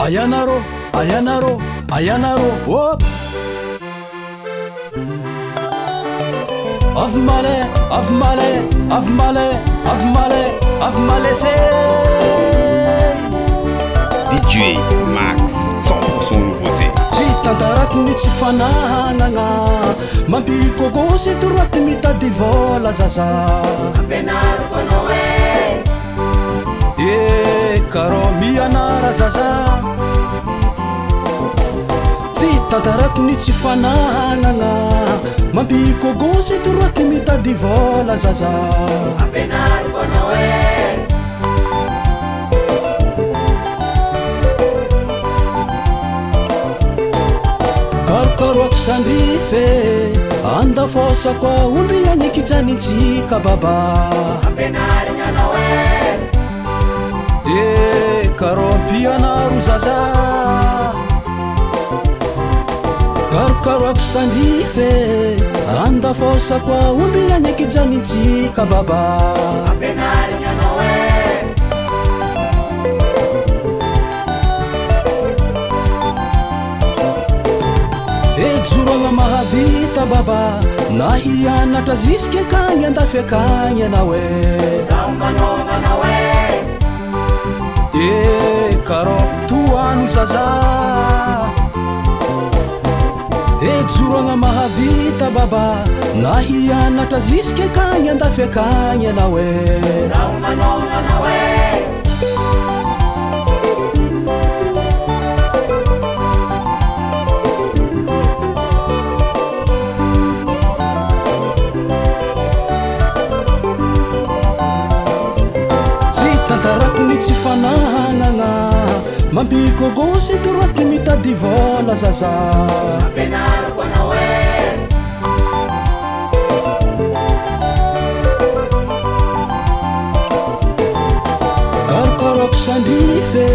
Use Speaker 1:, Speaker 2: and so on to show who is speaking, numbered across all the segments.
Speaker 1: Ayanaro, ayanaro, ayanaro, hop. Avmale, avmale, avmale, avmale, avmale c'est
Speaker 2: DJ Max 100% nouveauté.
Speaker 1: Jitantarako ny tsy fanagnana mampikogo sy droite mitady vola zaza
Speaker 3: ampianariko anao
Speaker 1: karo mianara zaza jitantarako ny tsy fanagnana mampikogo sy droite mitady vola zaza
Speaker 3: ampianariko anao
Speaker 1: karokaroako sandrife andafosako omby agnikijanytsika baba
Speaker 3: ampianarigna anao
Speaker 1: karo ampianaro zaza karokaroako sandrife andafosako omby agnikijanytsika baba
Speaker 3: ampianarigna anao
Speaker 1: Juranga mahavita baba nahianatra ziske kany andafy akany anao
Speaker 3: zaho manaovana
Speaker 1: karo toano zaza juranga mahavita baba nahianatra ziske kany andafy akany anao
Speaker 3: zaho manaovana
Speaker 1: tsy fanagnana mampikogo sy droite mitady vola zaza
Speaker 3: ampianariko anao
Speaker 1: karokarako sandrife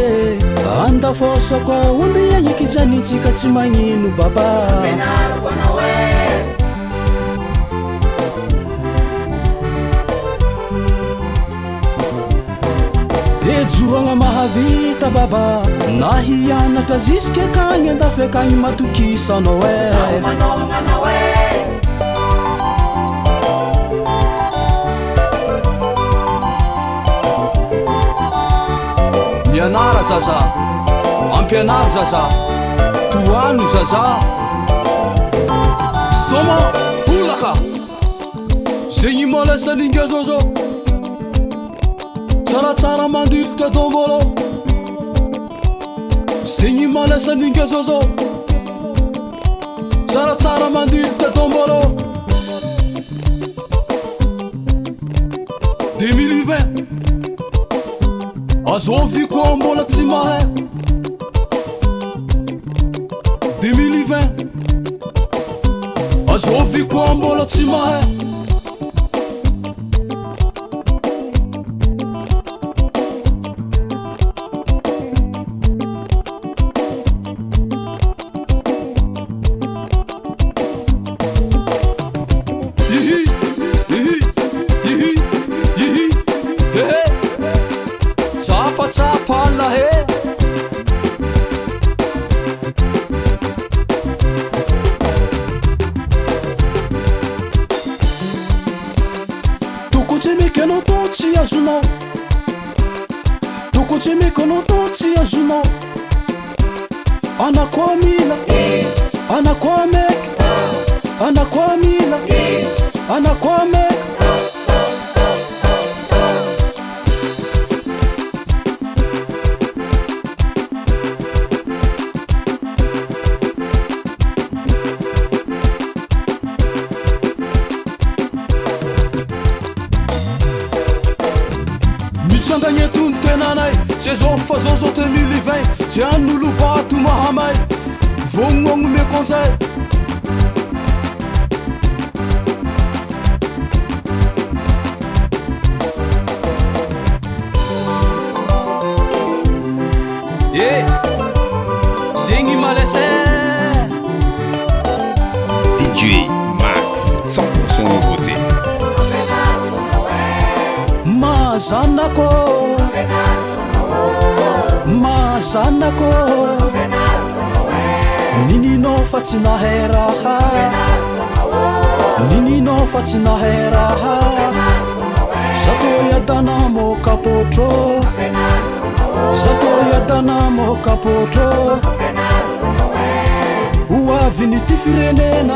Speaker 1: andafosako omby agnikijanytsika tsy magnino baba
Speaker 3: ampianariko anao
Speaker 1: juranga mahavita baba nahianatra ziske kany andafy akany matokisanao
Speaker 3: zaho manaovana
Speaker 1: mianara zaza ampianaro zaza toano zaza soma volaka zegny malasaninga zozo tsaratsara mandilitra dombolo zegny malasaninga zozo tsaratsara mandilitra dombolo 2020 azoviko mbola tsy mahay 2020 azoviko mbola tsy mahay Tokochemikonotochi azuno anakwamila anakwamek anakwamila anakwamek Mitsangagneton tenanay Zezofa zozo 2020 Tian'olo bato mahamay Vognogno me conseil Zegny malese
Speaker 2: DJ Max 100% nouveauté.
Speaker 1: Mazanako mazanako ninino fa tsy nahay raha ninino fa tsy nahay raha zato iadana mokapotro zato iadana mokapotro hoavy ty firenena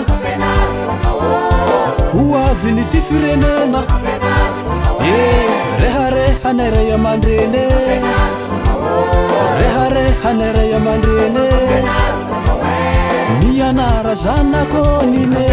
Speaker 1: hoavy ty firenena rehareha nay ray aman-dreny rehareha nay ray aman-dreny mianara zanako nine